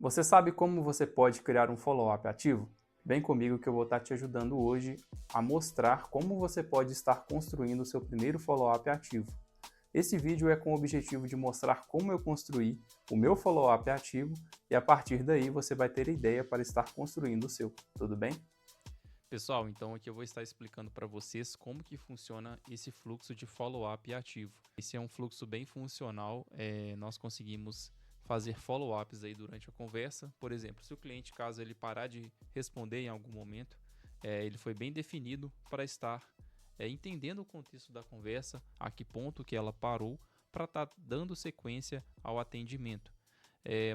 Você sabe como você pode criar um follow-up ativo? Vem comigo que eu vou estar te ajudando hoje a mostrar como você pode estar construindo o seu primeiro follow-up ativo. Esse vídeo é com o objetivo de mostrar como eu construí o meu follow-up ativo e a partir daí você vai ter ideia para estar construindo o seu, tudo bem? Pessoal, então aqui eu vou estar explicando para vocês como que funciona esse fluxo de follow-up ativo. Esse é um fluxo bem funcional, nós conseguimos fazer follow-ups aí durante a conversa. Por exemplo, se o cliente, caso ele parar de responder em algum momento, ele foi bem definido para estar entendendo o contexto da conversa, a que ponto que ela parou, para estar dando sequência ao atendimento.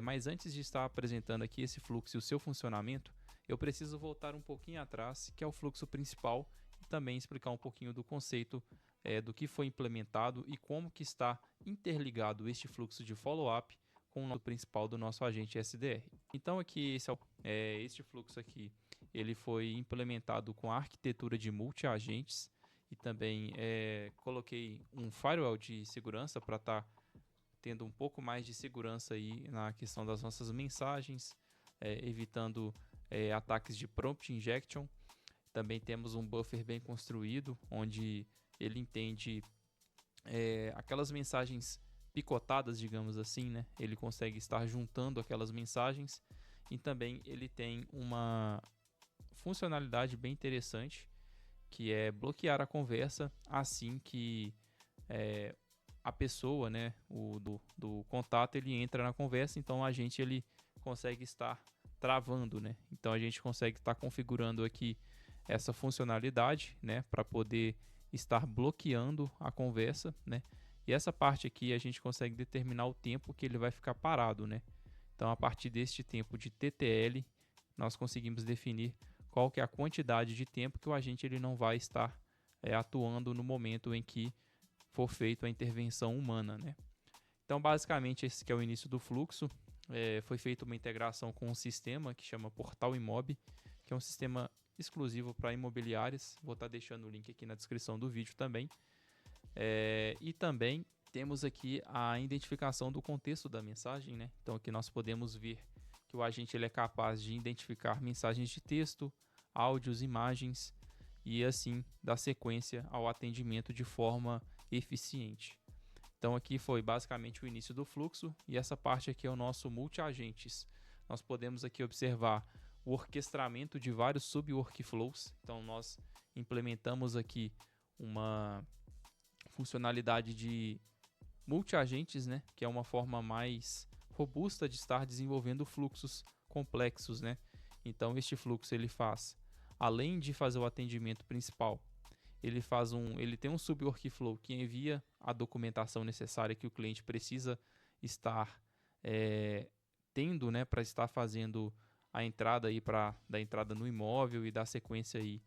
Mas antes de estar apresentando aqui esse fluxo e o seu funcionamento, eu preciso voltar um pouquinho atrás, que é o fluxo principal, e também explicar um pouquinho do conceito do que foi implementado e como que está interligado este fluxo de follow-up com o principal do nosso agente SDR. Então aqui este fluxo aqui, ele foi implementado com a arquitetura de multi-agentes e também coloquei um firewall de segurança para estar tendo um pouco mais de segurança aí na questão das nossas mensagens, evitando ataques de prompt injection. Também temos um buffer bem construído, onde ele entende aquelas mensagens picotadas, digamos assim, né? Ele consegue estar juntando aquelas mensagens e também ele tem uma funcionalidade bem interessante, que é bloquear a conversa assim que a pessoa, né, do contato, ele entra na conversa, então a gente ele consegue estar travando, né? Então a gente consegue estar configurando aqui essa funcionalidade, né, para poder estar bloqueando a conversa, né? E essa parte aqui a gente consegue determinar o tempo que ele vai ficar parado, né? Então a partir deste tempo de TTL, nós conseguimos definir qual que é a quantidade de tempo que o agente ele não vai estar atuando no momento em que for feita a intervenção humana, né? Então, basicamente, esse que é o início do fluxo. Foi feita uma integração com um sistema que chama Portal Imob, que é um sistema exclusivo para imobiliárias. Vou estar deixando o link aqui na descrição do vídeo também. E também temos aqui a identificação do contexto da mensagem, né? Então, aqui nós podemos ver que o agente ele é capaz de identificar mensagens de texto, áudios, imagens e assim dar sequência ao atendimento de forma eficiente. Então aqui foi basicamente o início do fluxo e essa parte aqui é o nosso multi-agentes. Nós podemos aqui observar o orquestramento de vários sub-workflows. Então nós implementamos aqui uma funcionalidade de multi-agentes, né, que é uma forma mais robusta de estar desenvolvendo fluxos complexos, né? Então este fluxo ele faz, além de fazer o atendimento principal, ele tem um sub-workflow que envia a documentação necessária que o cliente precisa estar tendo, né, para estar fazendo a entrada aí da entrada no imóvel e da sequência aí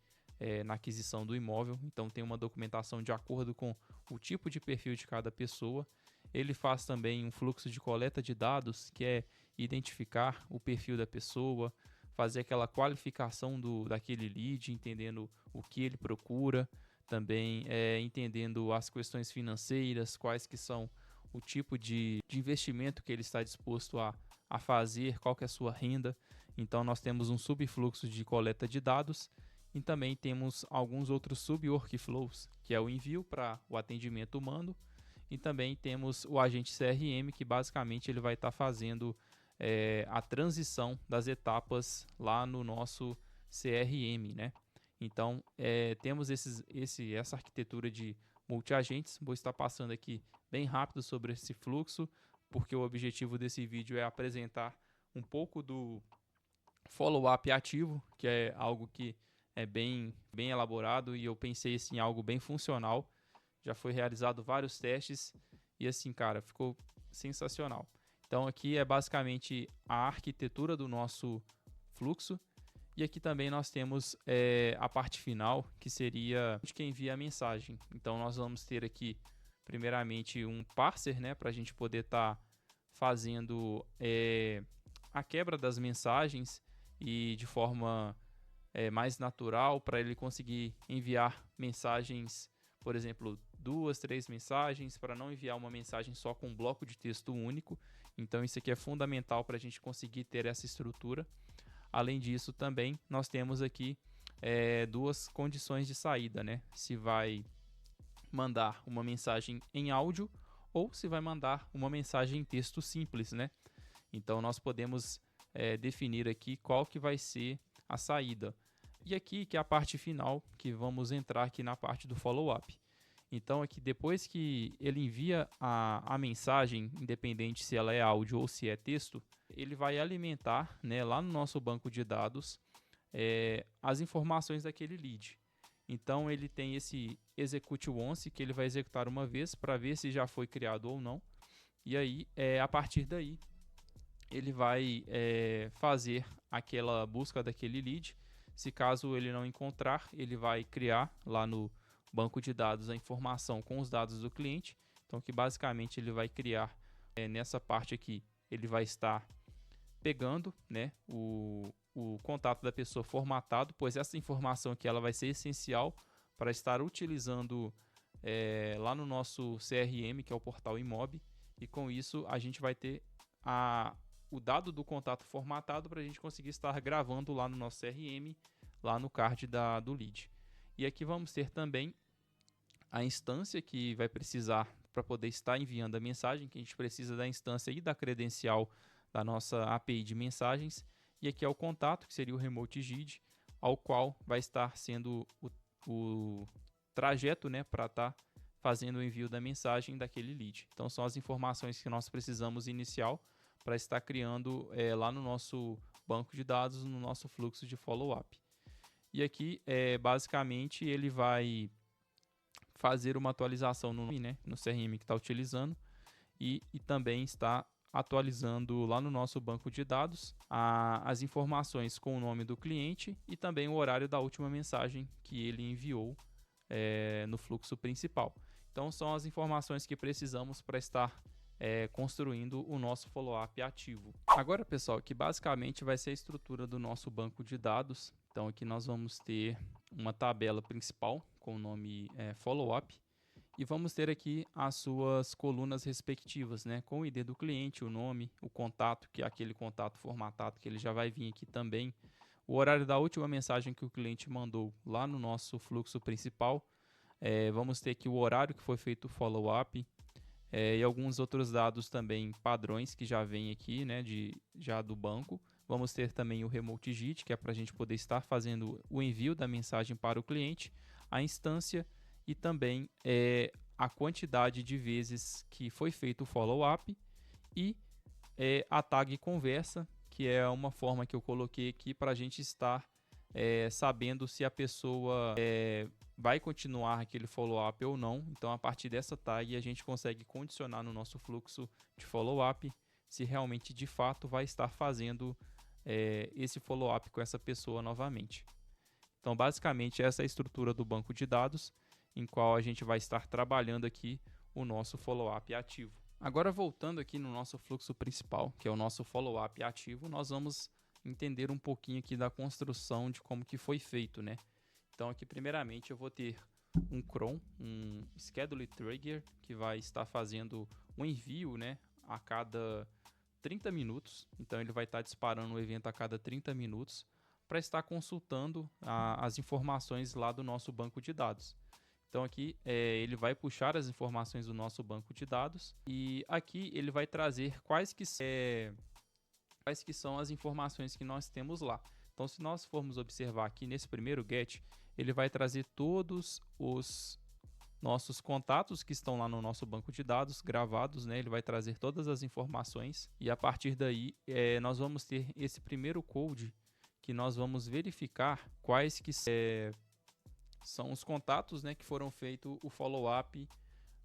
na aquisição do imóvel. Então tem uma documentação de acordo com o tipo de perfil de cada pessoa. Ele faz também um fluxo de coleta de dados, que é identificar o perfil da pessoa, fazer aquela qualificação daquele lead, entendendo o que ele procura, também entendendo as questões financeiras, quais que são o tipo de investimento que ele está disposto a fazer, qual que é a sua renda. Então nós temos um subfluxo de coleta de dados e também temos alguns outros sub-workflows, que é o envio para o atendimento humano, e também temos o agente CRM, que basicamente ele vai estar fazendo a transição das etapas lá no nosso CRM, né? Então, temos essa arquitetura de multi-agentes. Vou estar passando aqui bem rápido sobre esse fluxo, porque o objetivo desse vídeo é apresentar um pouco do follow-up ativo, que é algo que é bem elaborado e eu pensei assim, em algo bem funcional. Já foi realizado vários testes e assim, cara, ficou sensacional. Então aqui é basicamente a arquitetura do nosso fluxo. E aqui também nós temos a parte final, que seria de quem envia a mensagem. Então nós vamos ter aqui, primeiramente, um parser, né, para a gente poder estar fazendo a quebra das mensagens e de forma mais natural, para ele conseguir enviar mensagens, por exemplo, 2, 3 mensagens, para não enviar uma mensagem só com um bloco de texto único. Então isso aqui é fundamental para a gente conseguir ter essa estrutura. Além disso, também nós temos aqui duas condições de saída, né? Se vai mandar uma mensagem em áudio ou se vai mandar uma mensagem em texto simples, né? Então nós podemos definir aqui qual que vai ser a saída. E aqui que é a parte final, que vamos entrar aqui na parte do follow-up. Então aqui depois que ele envia a mensagem, independente se ela é áudio ou se é texto, ele vai alimentar, né, lá no nosso banco de dados as informações daquele lead. Então ele tem esse execute once, que ele vai executar uma vez para ver se já foi criado ou não. E aí, a partir daí, ele vai fazer aquela busca daquele lead. Se caso ele não encontrar, ele vai criar lá no banco de dados a informação com os dados do cliente. Então, que basicamente ele vai criar nessa parte aqui, ele vai estar pegando, né, o contato da pessoa formatado, pois essa informação aqui ela vai ser essencial para estar utilizando lá no nosso CRM, que é o portal Imob, e com isso a gente vai ter o dado do contato formatado para a gente conseguir estar gravando lá no nosso CRM, lá no card do lead. E aqui vamos ter também a instância que vai precisar para poder estar enviando a mensagem, que a gente precisa da instância e da credencial da nossa API de mensagens. E aqui é o contato, que seria o Remote GID, ao qual vai estar sendo o trajeto, né, para estar fazendo o envio da mensagem daquele lead. Então são as informações que nós precisamos inicial para estar criando lá no nosso banco de dados, no nosso fluxo de follow-up. E aqui, basicamente, ele vai fazer uma atualização no CRM que está utilizando e também está atualizando lá no nosso banco de dados as informações com o nome do cliente e também o horário da última mensagem que ele enviou no fluxo principal. Então são as informações que precisamos para estar construindo o nosso follow-up ativo. Agora, pessoal, que basicamente vai ser a estrutura do nosso banco de dados. Então aqui nós vamos ter uma tabela principal com o nome follow-up. E vamos ter aqui as suas colunas respectivas, né? Com o ID do cliente, o nome, o contato, que é aquele contato formatado que ele já vai vir aqui também. O horário da última mensagem que o cliente mandou lá no nosso fluxo principal. Vamos ter aqui o horário que foi feito o follow-up. E alguns outros dados também padrões que já vem aqui, né? Já do banco. Vamos ter também o Remote GID, que é para a gente poder estar fazendo o envio da mensagem para o cliente. A instância e também a quantidade de vezes que foi feito o follow-up e a tag conversa, que é uma forma que eu coloquei aqui para a gente estar sabendo se a pessoa vai continuar aquele follow-up ou não. Então, a partir dessa tag, a gente consegue condicionar no nosso fluxo de follow-up se realmente, de fato, vai estar fazendo esse follow-up com essa pessoa novamente. Então, basicamente, essa é a estrutura do banco de dados, em qual a gente vai estar trabalhando aqui o nosso follow-up ativo. Agora, voltando aqui no nosso fluxo principal, que é o nosso follow-up ativo, nós vamos entender um pouquinho aqui da construção de como que foi feito, né? Então, aqui, primeiramente, eu vou ter um cron, um schedule trigger, que vai estar fazendo um envio, né, a cada 30 minutos. Então, ele vai estar disparando o evento a cada 30 minutos para estar consultando as informações lá do nosso banco de dados. Então aqui ele vai puxar as informações do nosso banco de dados e aqui ele vai trazer quais que são as informações que nós temos lá. Então se nós formos observar aqui nesse primeiro get, ele vai trazer todos os nossos contatos que estão lá no nosso banco de dados gravados, né? Ele vai trazer todas as informações e a partir daí nós vamos ter esse primeiro code que nós vamos verificar quais que são os contatos, né, que foram feito o follow-up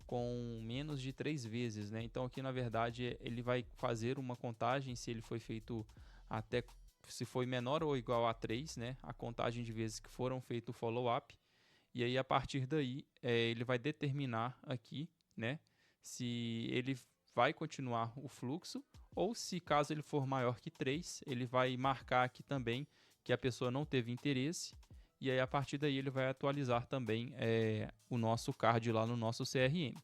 com menos de 3 vezes, né? Então aqui na verdade ele vai fazer uma contagem se ele foi feito se foi menor ou igual a 3, né? A contagem de vezes que foram feito o follow-up. E aí a partir daí ele vai determinar aqui, né, se ele vai continuar o fluxo ou se caso ele for maior que 3, ele vai marcar aqui também que a pessoa não teve interesse e aí a partir daí ele vai atualizar também o nosso card lá no nosso CRM.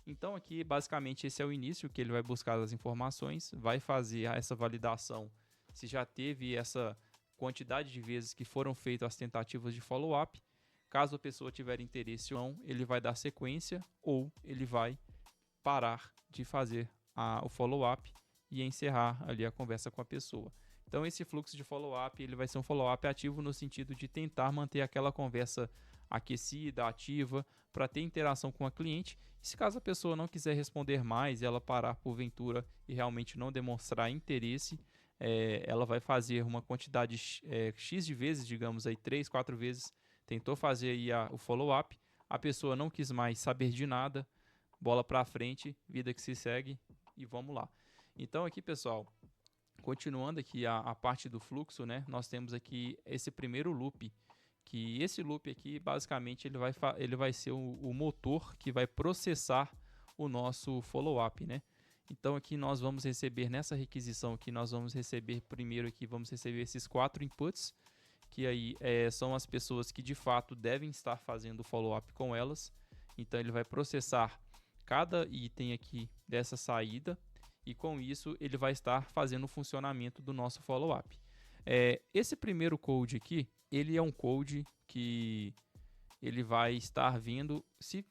Então aqui basicamente esse é o início, que ele vai buscar as informações, vai fazer essa validação se já teve essa quantidade de vezes que foram feitas as tentativas de follow-up. Caso a pessoa tiver interesse ou não, ele vai dar sequência ou ele vai parar de fazer o follow-up e encerrar ali a conversa com a pessoa. Então esse fluxo de follow-up ele vai ser um follow-up ativo no sentido de tentar manter aquela conversa aquecida, ativa, para ter interação com a cliente. E se caso a pessoa não quiser responder mais e ela parar porventura e realmente não demonstrar interesse, ela vai fazer uma quantidade X de vezes, digamos aí 3, 4 vezes, tentou fazer aí o follow-up, a pessoa não quis mais saber de nada, bola para frente, vida que se segue e vamos lá. Então aqui, pessoal, continuando aqui a parte do fluxo, né, nós temos aqui esse primeiro loop, que esse loop aqui, basicamente, ele vai ser o motor que vai processar o nosso follow-up, né? Então aqui nós vamos receber, nessa requisição aqui, nós vamos receber primeiro aqui, vamos receber esses 4 inputs, que aí são as pessoas que de fato devem estar fazendo o follow-up com elas. Então ele vai processar cada item aqui dessa saída e com isso ele vai estar fazendo o funcionamento do nosso follow-up. Esse primeiro code aqui, ele é um code que ele vai estar vendo se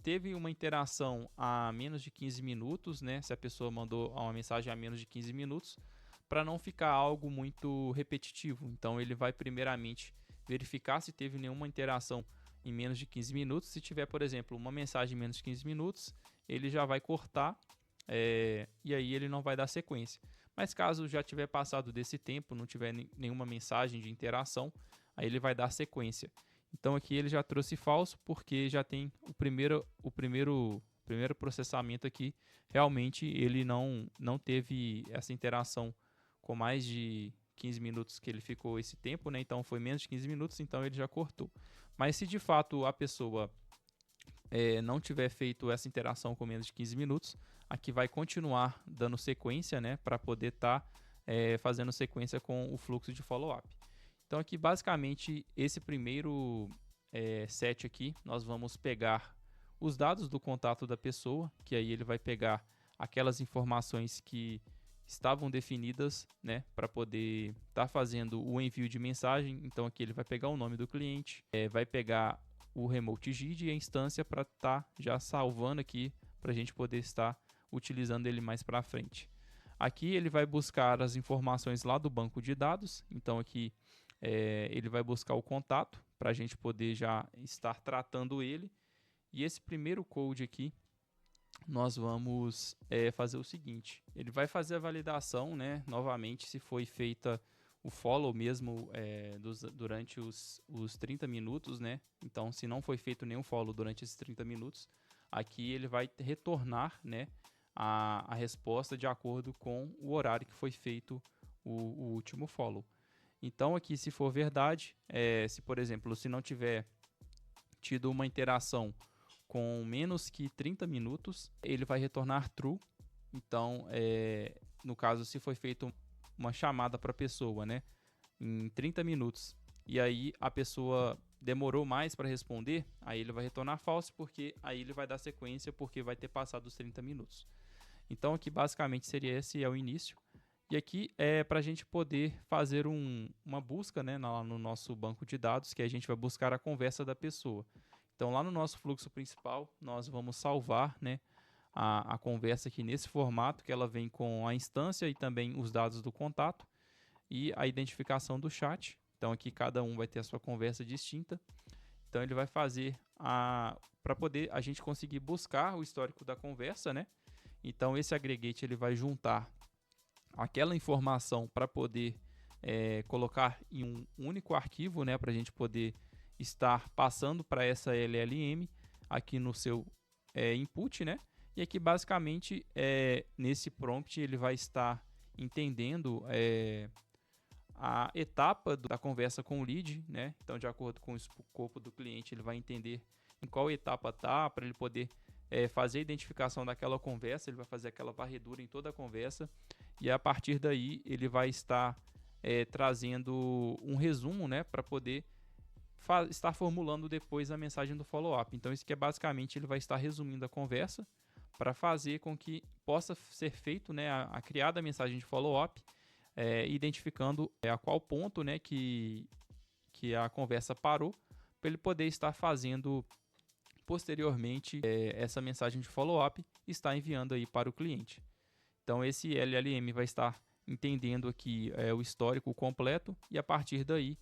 teve uma interação a menos de 15 minutos, né? Se a pessoa mandou uma mensagem a menos de 15 minutos, para não ficar algo muito repetitivo. Então ele vai primeiramente verificar se teve nenhuma interação em menos de 15 minutos. Se tiver, por exemplo, uma mensagem em menos de 15 minutos, ele já vai cortar e aí ele não vai dar sequência. Mas caso já tiver passado desse tempo, não tiver nenhuma mensagem de interação, aí ele vai dar sequência. Então aqui ele já trouxe falso, porque já tem o primeiro processamento aqui. Realmente ele não teve essa interação com mais de 15 minutos que ele ficou esse tempo, né? Então foi menos de 15 minutos, então ele já cortou. Mas se de fato a pessoa não tiver feito essa interação com menos de 15 minutos, aqui vai continuar dando sequência, né? Para poder estar fazendo sequência com o fluxo de follow-up. Então aqui basicamente esse primeiro set aqui, nós vamos pegar os dados do contato da pessoa, que aí ele vai pegar aquelas informações que estavam definidas, né, para poder estar fazendo o envio de mensagem. Então aqui ele vai pegar o nome do cliente, vai pegar o remote GID e a instância para estar já salvando aqui, para a gente poder estar utilizando ele mais para frente. Aqui ele vai buscar as informações lá do banco de dados, então aqui ele vai buscar o contato para a gente poder já estar tratando ele. E esse primeiro code aqui, nós vamos fazer o seguinte: ele vai fazer a validação, né, novamente, se foi feita o follow mesmo durante os 30 minutos, né? Então, se não foi feito nenhum follow durante esses 30 minutos, aqui ele vai retornar, né, a resposta de acordo com o horário que foi feito o último follow. Então aqui, se for verdade, se por exemplo, se não tiver tido uma interação com menos que 30 minutos, ele vai retornar true. Então, no caso, se foi feita uma chamada para a pessoa, né, em 30 minutos, e aí a pessoa demorou mais para responder, aí ele vai retornar false, porque aí ele vai dar sequência, porque vai ter passado os 30 minutos. Então aqui basicamente seria esse o início. E aqui é para a gente poder fazer uma busca, né, no nosso banco de dados, que a gente vai buscar a conversa da pessoa. Então lá no nosso fluxo principal, nós vamos salvar, né, a conversa aqui nesse formato, que ela vem com a instância e também os dados do contato e a identificação do chat. Então aqui cada um vai ter a sua conversa distinta. Então ele vai fazer para poder a gente conseguir buscar o histórico da conversa, né? Então esse aggregate ele vai juntar aquela informação para poder colocar em um único arquivo, né, para a gente poder estar passando para essa LLM aqui no seu input, né? E aqui basicamente nesse prompt ele vai estar entendendo a etapa da conversa com o lead, né? Então, de acordo com o escopo do cliente, ele vai entender em qual etapa está, para ele poder fazer a identificação daquela conversa. Ele vai fazer aquela varredura em toda a conversa e a partir daí ele vai estar trazendo um resumo, né, para poder estar formulando depois a mensagem do follow-up. Então isso que é basicamente ele vai estar resumindo a conversa para fazer com que possa ser feito, né, a criada a mensagem de follow-up, identificando a qual ponto, né, que a conversa parou, para ele poder estar fazendo posteriormente essa mensagem de follow-up e estar enviando aí para o cliente. Então esse LLM vai estar entendendo aqui o histórico completo e a partir daí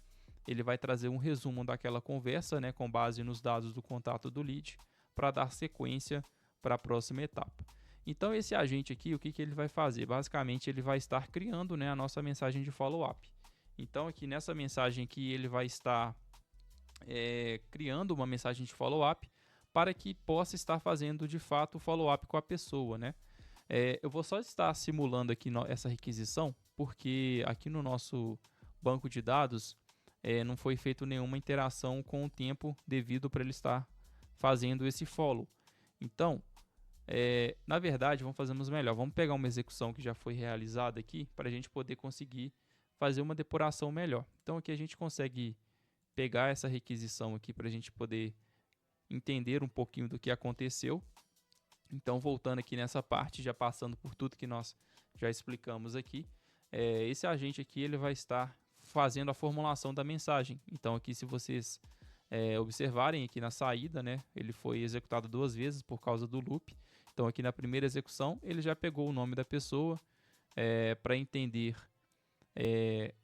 ele vai trazer um resumo daquela conversa, né, com base nos dados do contato do lead, para dar sequência para a próxima etapa. Então esse agente aqui, o que ele vai fazer? Basicamente ele vai estar criando, né, a nossa mensagem de follow-up. Então aqui nessa mensagem aqui ele vai estar criando uma mensagem de follow-up para que possa estar fazendo de fato o follow-up com a pessoa, né? Eu vou só estar simulando aqui essa requisição, porque aqui no nosso banco de dados não foi feito nenhuma interação com o tempo devido para ele estar fazendo esse follow. Então, na verdade, vamos melhor. Vamos pegar uma execução que já foi realizada aqui para a gente poder conseguir fazer uma depuração melhor. Então, aqui a gente consegue pegar essa requisição aqui para a gente poder entender um pouquinho do que aconteceu. Então, voltando aqui nessa parte, já passando por tudo que nós já explicamos aqui, esse agente aqui ele vai estar fazendo a formulação da mensagem. Então, aqui se vocês observarem aqui na saída, né, ele foi executado 2 vezes por causa do loop. Então, aqui na primeira execução, ele já pegou o nome da pessoa para entender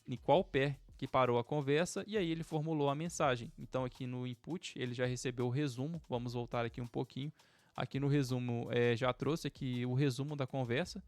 em qual pé que parou a conversa e aí ele formulou a mensagem. Então, aqui no input, ele já recebeu o resumo. Vamos voltar aqui um pouquinho. Aqui no resumo, já trouxe aqui o resumo da conversa.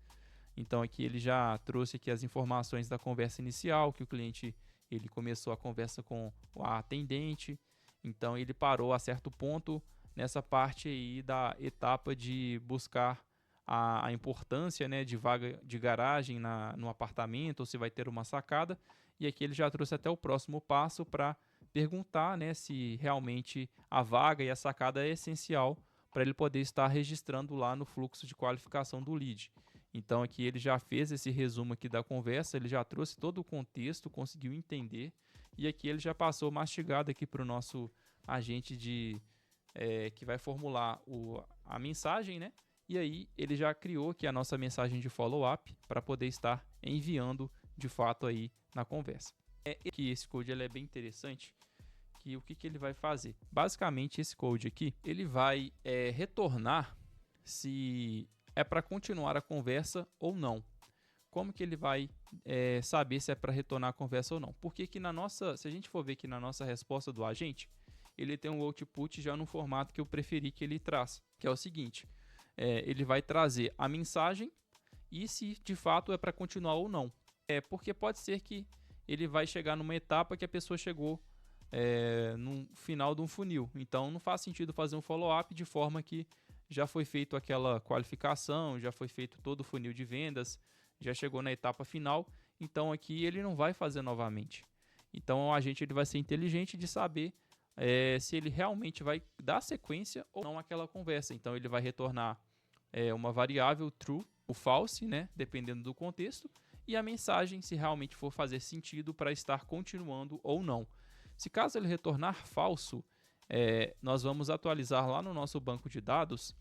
Então, aqui ele já trouxe aqui as informações da conversa inicial, que o cliente ele começou a conversa com a atendente. Então, ele parou a certo ponto nessa parte aí da etapa de buscar a importância, né, de vaga de garagem no apartamento, ou se vai ter uma sacada. E aqui ele já trouxe até o próximo passo para perguntar, né, se realmente a vaga e a sacada é essencial para ele poder estar registrando lá no fluxo de qualificação do lead. Então aqui ele já fez esse resumo aqui da conversa, ele já trouxe todo o contexto, conseguiu entender, e aqui ele já passou mastigado aqui para o nosso agente que vai formular a mensagem, né? E aí ele já criou aqui a nossa mensagem de follow-up para poder estar enviando de fato aí na conversa. Que esse code ele é bem interessante. O que ele vai fazer? Basicamente, esse code aqui, ele vai retornar se é para continuar a conversa ou não. Como que ele vai saber se é para retornar a conversa ou não? Porque que se a gente for ver que na nossa resposta do agente, ele tem um output já no formato que eu preferi que ele traz, que é o seguinte, ele vai trazer a mensagem e se de fato é para continuar ou não. Porque pode ser que ele vai chegar numa etapa que a pessoa chegou no final de um funil. Então não faz sentido fazer um follow-up de forma que já foi feito aquela qualificação, já foi feito todo o funil de vendas, já chegou na etapa final, então aqui ele não vai fazer novamente. Então o agente ele vai ser inteligente de saber se ele realmente vai dar sequência ou não àquela conversa. Então ele vai retornar uma variável true ou false, né, dependendo do contexto, e a mensagem se realmente for fazer sentido para estar continuando ou não. Se caso ele retornar falso, nós vamos atualizar lá no nosso banco de dados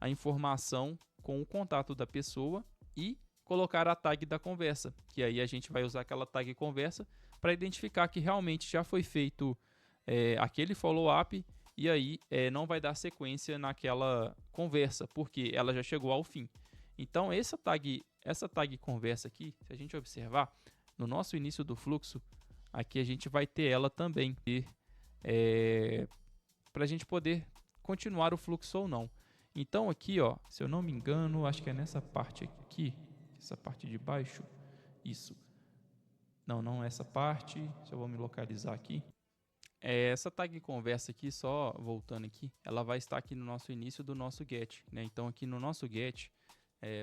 a informação com o contato da pessoa e colocar a tag da conversa, que aí a gente vai usar aquela tag conversa para identificar que realmente já foi feito aquele follow-up e aí não vai dar sequência naquela conversa, porque ela já chegou ao fim. Então essa tag conversa aqui, se a gente observar, no nosso início do fluxo, aqui a gente vai ter ela também, para a gente poder continuar o fluxo ou não. Então aqui, ó, se eu não me engano, acho que é nessa parte aqui, essa parte de baixo, isso. Não essa parte, se eu vou me localizar aqui. Essa tag conversa aqui, só voltando aqui, ela vai estar aqui no nosso início do nosso get, né? Então aqui no nosso get,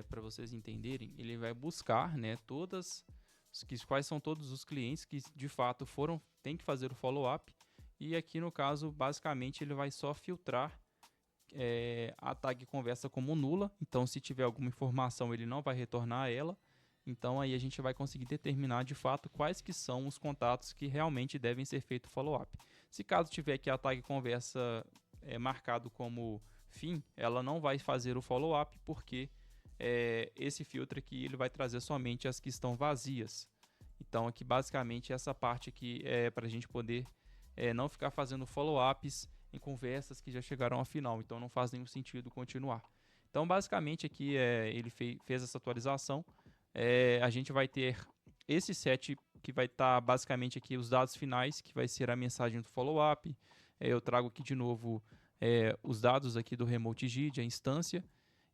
para vocês entenderem, ele vai buscar, né, quais são todos os clientes que de fato tem que fazer o follow-up, e aqui no caso, basicamente, ele vai só filtrar a tag conversa como nula, então se tiver alguma informação ele não vai retornar a ela, então aí a gente vai conseguir determinar de fato quais que são os contatos que realmente devem ser feito follow-up. Se caso tiver aqui a tag conversa marcado como fim, ela não vai fazer o follow-up, porque esse filtro aqui ele vai trazer somente as que estão vazias. Então aqui basicamente essa parte aqui é para a gente poder não ficar fazendo follow-ups em conversas que já chegaram ao final, então não faz nenhum sentido continuar. Então basicamente aqui ele fez essa atualização, a gente vai ter esse set que vai estar basicamente aqui os dados finais, que vai ser a mensagem do follow-up. Eu trago aqui de novo os dados aqui do Remote JIT, a instância,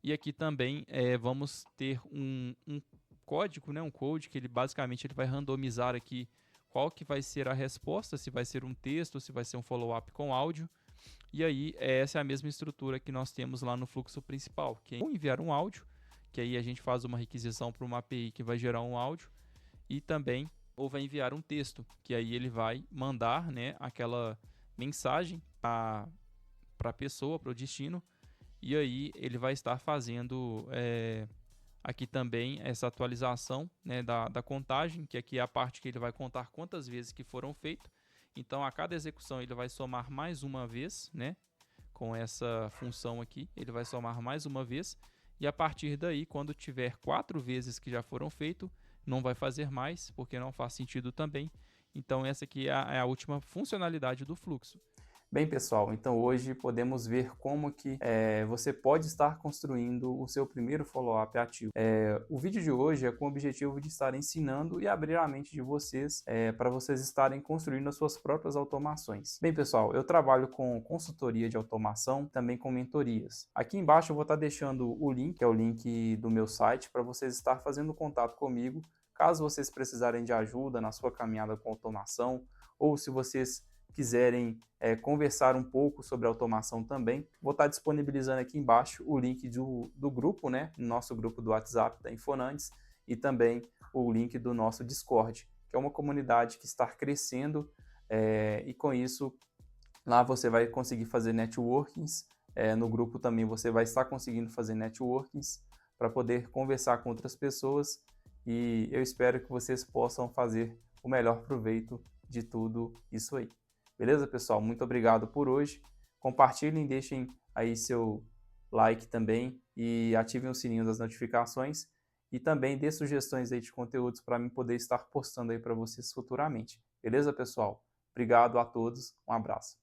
e aqui também vamos ter um código, né, um code que ele basicamente vai randomizar aqui qual que vai ser a resposta, se vai ser um texto, se vai ser um follow-up com áudio. E aí essa é a mesma estrutura que nós temos lá no fluxo principal, que é enviar um áudio, que aí a gente faz uma requisição para uma API que vai gerar um áudio, e também ou vai enviar um texto, que aí ele vai mandar, né, aquela mensagem para a pessoa, para o destino, e aí ele vai estar fazendo aqui também essa atualização, né, da contagem, que aqui é a parte que ele vai contar quantas vezes que foram feitas. Então a cada execução ele vai somar mais uma vez, né, com essa função aqui, ele vai somar mais uma vez, e a partir daí, quando tiver 4 vezes que já foram feitos, não vai fazer mais, porque não faz sentido também. Então essa aqui é a última funcionalidade do fluxo. Bem, pessoal, então hoje podemos ver como que você pode estar construindo o seu primeiro follow-up ativo. O vídeo de hoje é com o objetivo de estar ensinando e abrir a mente de vocês para vocês estarem construindo as suas próprias automações. Bem, pessoal, eu trabalho com consultoria de automação, também com mentorias. Aqui embaixo eu vou estar deixando o link, que é o link do meu site, para vocês estar fazendo contato comigo, caso vocês precisarem de ajuda na sua caminhada com automação, ou se vocês quiserem conversar um pouco sobre automação também, vou estar disponibilizando aqui embaixo o link do grupo, né, nosso grupo do WhatsApp da Infonantes, e também o link do nosso Discord, que é uma comunidade que está crescendo, e com isso lá você vai conseguir fazer networkings, no grupo também você vai estar conseguindo fazer networkings para poder conversar com outras pessoas, e eu espero que vocês possam fazer o melhor proveito de tudo isso aí. Beleza, pessoal? Muito obrigado por hoje. Compartilhem, deixem aí seu like também e ativem o sininho das notificações, e também dê sugestões aí de conteúdos para mim poder estar postando aí para vocês futuramente. Beleza, pessoal? Obrigado a todos. Um abraço.